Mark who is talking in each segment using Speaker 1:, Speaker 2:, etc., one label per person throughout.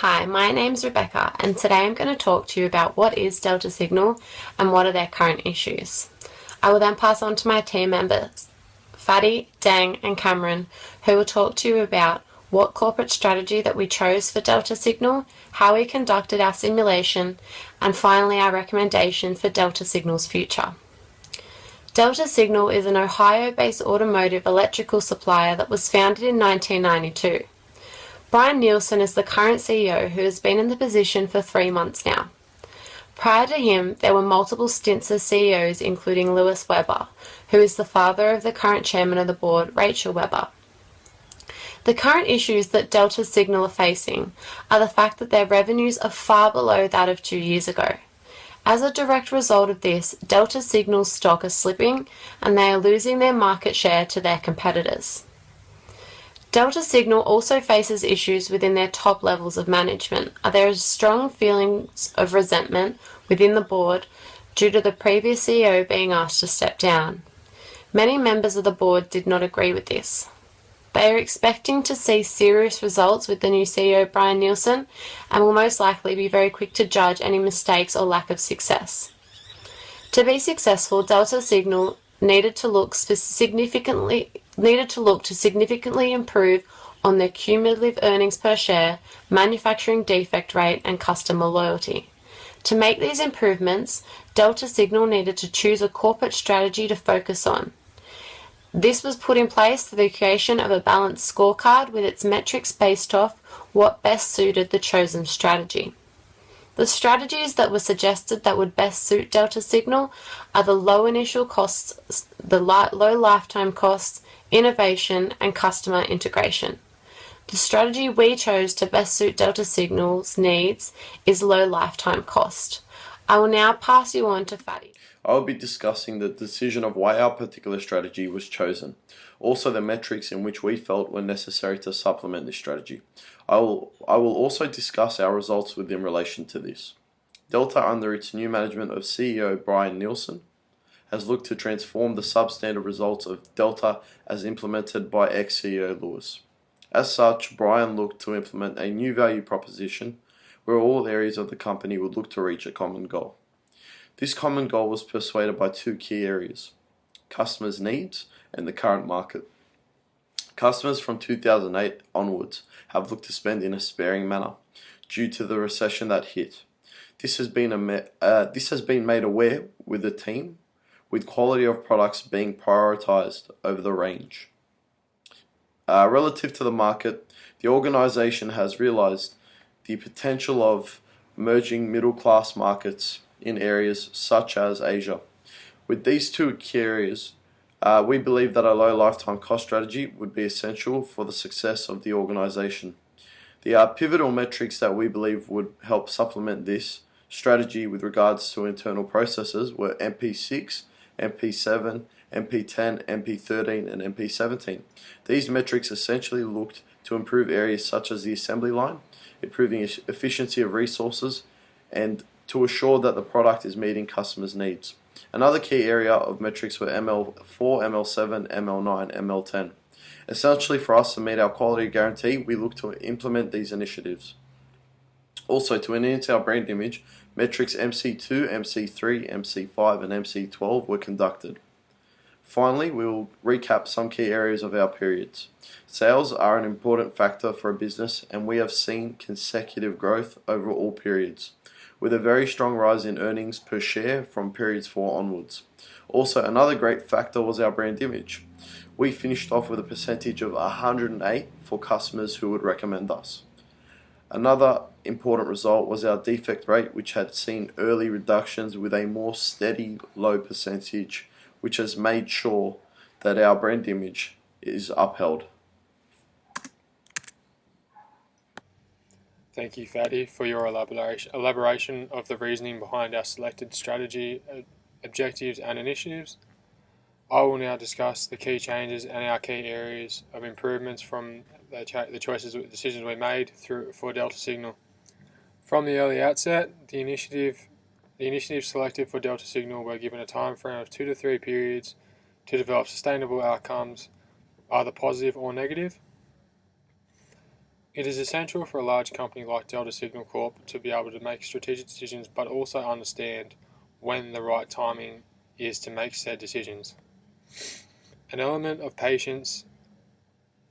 Speaker 1: Hi, my name's Rebecca, and today I'm going to talk to you about what is Delta Signal and what are their current issues. I will then pass on to my team members, Fadi, Dang, and Cameron, who will talk to you about what corporate strategy that we chose for Delta Signal, how we conducted our simulation, and finally our recommendation for Delta Signal's future. Delta Signal is an Ohio-based automotive electrical supplier that was founded in 1992. Brian Nielsen is the current CEO who has been in the position for 3 months now. Prior to him, there were multiple stints as CEOs including Lewis Weber, who is the father of the current chairman of the board, Rachel Weber. The current issues that Delta Signal are facing are the fact that their revenues are far below that of 2 years ago. As a direct result of this, Delta Signal's stock is slipping and they are losing their market share to their competitors. Delta Signal also faces issues within their top levels of management. There are strong feelings of resentment within the board due to the previous CEO being asked to step down. Many members of the board did not agree with this. They are expecting to see serious results with the new CEO Brian Nielsen and will most likely be very quick to judge any mistakes or lack of success. To be successful, Delta Signal needed to look to significantly improve on their cumulative earnings per share, manufacturing defect rate, and customer loyalty. To make these improvements, Delta Signal needed to choose a corporate strategy to focus on. This was put in place through the creation of a balanced scorecard with its metrics based off what best suited the chosen strategy. The strategies that were suggested that would best suit Delta Signal are the low initial costs, the low lifetime costs, innovation, and customer integration. The strategy we chose to best suit Delta Signal's needs is low lifetime cost. I will now pass you on to Fadi.
Speaker 2: I will be discussing the decision of why our particular strategy was chosen, also the metrics in which we felt were necessary to supplement this strategy. I will also discuss our results within relation to this. Delta, under its new management of CEO Brian Nielsen, has looked to transform the substandard results of Delta as implemented by ex-CEO Lewis. As such, Brian looked to implement a new value proposition where all areas of the company would look to reach a common goal. This common goal was persuaded by 2 key areas: customers' needs and the current market. Customers from 2008 onwards have looked to spend in a sparing manner due to the recession that hit. This has been made aware with the team, with quality of products being prioritized over the range. Relative to the market, the organization has realized the potential of emerging middle-class markets in areas such as Asia. With these 2 key areas, we believe that a low lifetime cost strategy would be essential for the success of the organization. The pivotal metrics that we believe would help supplement this strategy with regards to internal processes were MP6, MP7, MP10, MP13, and MP17. These metrics essentially looked to improve areas such as the assembly line, improving efficiency of resources, and to assure that the product is meeting customers' needs. Another key area of metrics were ML4, ML7, ML9, ML10. Essentially, for us to meet our quality guarantee, we look to implement these initiatives. Also, to enhance our brand image, metrics MC2, MC3, MC5, and MC12 were conducted. Finally, we will recap some key areas of our periods. Sales are an important factor for a business, and we have seen consecutive growth over all periods, with a very strong rise in earnings per share from periods 4 onwards. Also, another great factor was our brand image. We finished off with a percentage of 108 for customers who would recommend us. Another important result was our defect rate, which had seen early reductions with a more steady low percentage, which has made sure that our brand image is upheld.
Speaker 3: Thank you, Fadi, for your elaboration of the reasoning behind our selected strategy, objectives, and initiatives. I will now discuss the key changes and our key areas of improvements from the decisions we made for Delta Signal. From the early outset, the initiatives selected for Delta Signal were given a time frame of 2 to 3 periods to develop sustainable outcomes, either positive or negative. It is essential for a large company like Delta Signal Corp to be able to make strategic decisions, but also understand when the right timing is to make said decisions. An element of patience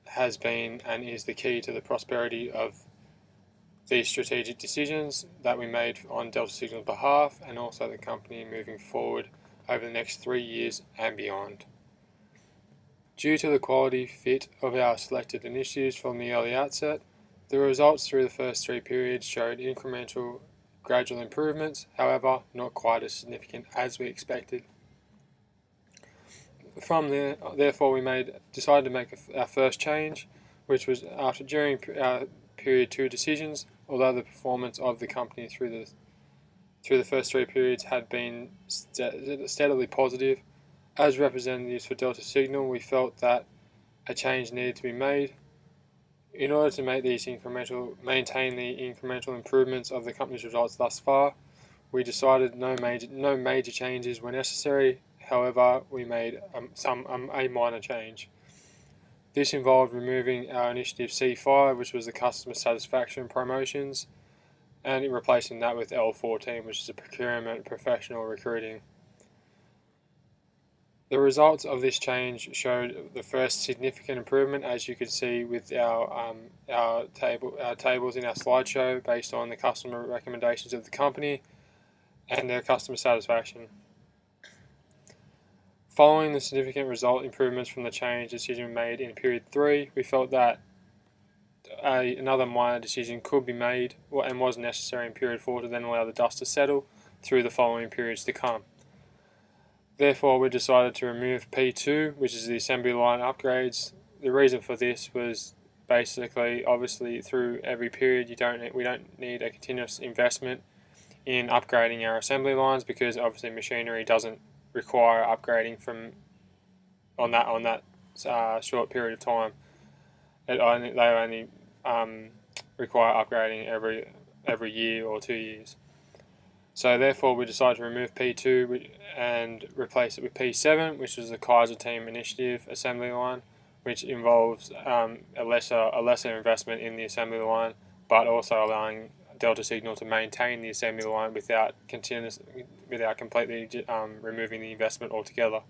Speaker 3: has been and is the key to the prosperity of these strategic decisions that we made on Delta Signal's behalf, and also the company moving forward over the next 3 years and beyond. Due to the quality fit of our selected initiatives from the early outset, the results through the first 3 periods showed incremental, gradual improvements, however, not quite as significant as we expected. From there, therefore, we decided to make our first change, which was during our period 2 decisions. Although the performance of the company through the first 3 periods had been steadily positive, as representatives for Delta Signal, we felt that a change needed to be made. In order to maintain the incremental improvements of the company's results thus far, we decided no major changes were necessary. However, we made a minor change. This involved removing our initiative C5, which was the customer satisfaction promotions, and replacing that with L14, which is a procurement professional recruiting. The results of this change showed the first significant improvement, as you can see with our tables in our slideshow, based on the customer recommendations of the company and their customer satisfaction. Following the significant result improvements from the change decision made in period 3, we felt that another minor decision could be made and was necessary in period 4 to then allow the dust to settle through the following periods to come. Therefore, we decided to remove P2, which is the assembly line upgrades. The reason for this was basically, obviously, through every period, we don't need a continuous investment in upgrading our assembly lines, because obviously machinery doesn't require upgrading on that short period of time. They only require upgrading every year or 2 years. So therefore, we decided to remove P2 and replace it with P7, which is the Kaiser Team Initiative assembly line, which involves a lesser investment in the assembly line, but also allowing Delta Signal to maintain the assembly line without completely removing the investment altogether.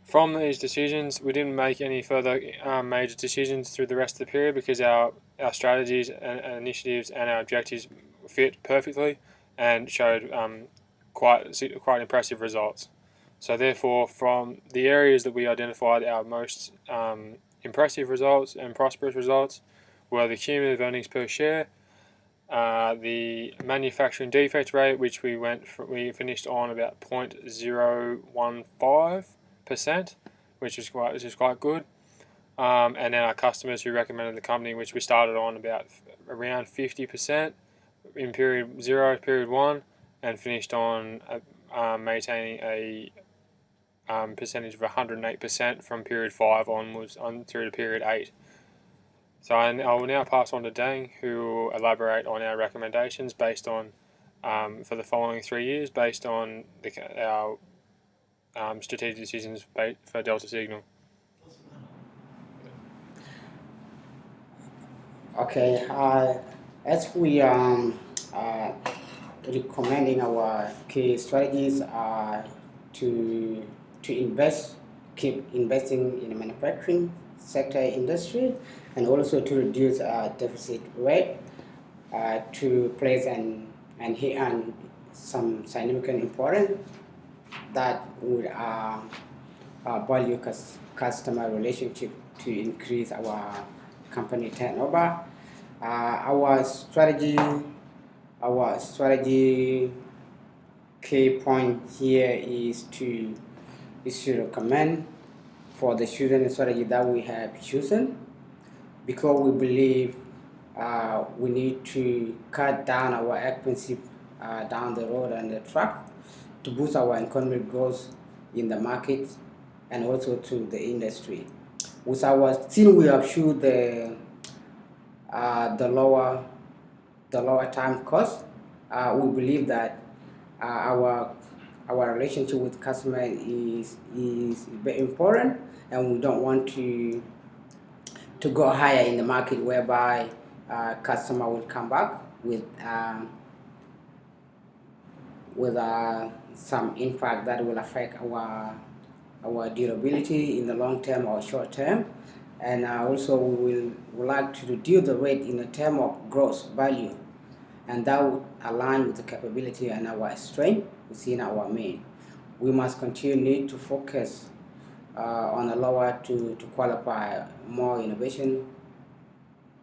Speaker 3: From these decisions, we didn't make any further major decisions through the rest of the period, because our strategies and initiatives and our objectives fit perfectly and showed quite impressive results. So therefore, from the areas that we identified, our most impressive results and prosperous results were the cumulative earnings per share, the manufacturing defect rate, which we finished on about 0.015%, which is quite good, and then our customers who recommended the company, which we started on about around 50% in period 0, period 1, and finished on maintaining a percentage of 108% from period 5 onwards through to period 8. So I will now pass on to Dang, who will elaborate on our recommendations based on for the following 3 years, based on our strategic decisions for Delta Signal.
Speaker 4: Okay, as we recommending our key strategies are to keep investing in the manufacturing sector industry, and also to reduce deficit rate, to place and some significant important that would value customer relationship to increase our company turnover. Our strategy key point here is to recommend for the chosen strategy that we have chosen, because we believe we need to cut down our expenses down the road and the track to boost our economic growth in the market and also to the industry. With still we have shown the lower time cost. We believe that our relationship with customer is very important, and we don't want to go higher in the market, whereby customer will come back with some impact that will affect our durability in the long term or short term. And also we would like to reduce the rate in the term of gross value, and that would align with the capability and our strength within our main. We must continue to focus on a lower to qualify more innovation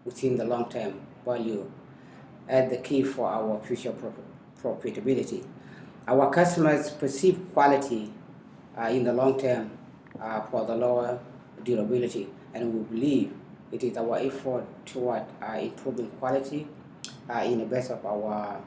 Speaker 4: within the long-term value as the key for our future profitability. Our customers perceive quality in the long term for the lower durability, and we believe it is our effort toward improving quality in the best of our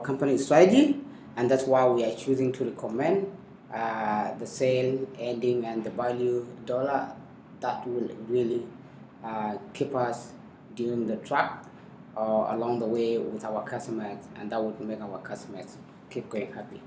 Speaker 4: company strategy, and that's why we are choosing to recommend the sale ending and the value dollar that will really keep us during the track along the way with our customers, and that would make our customers keep going happy.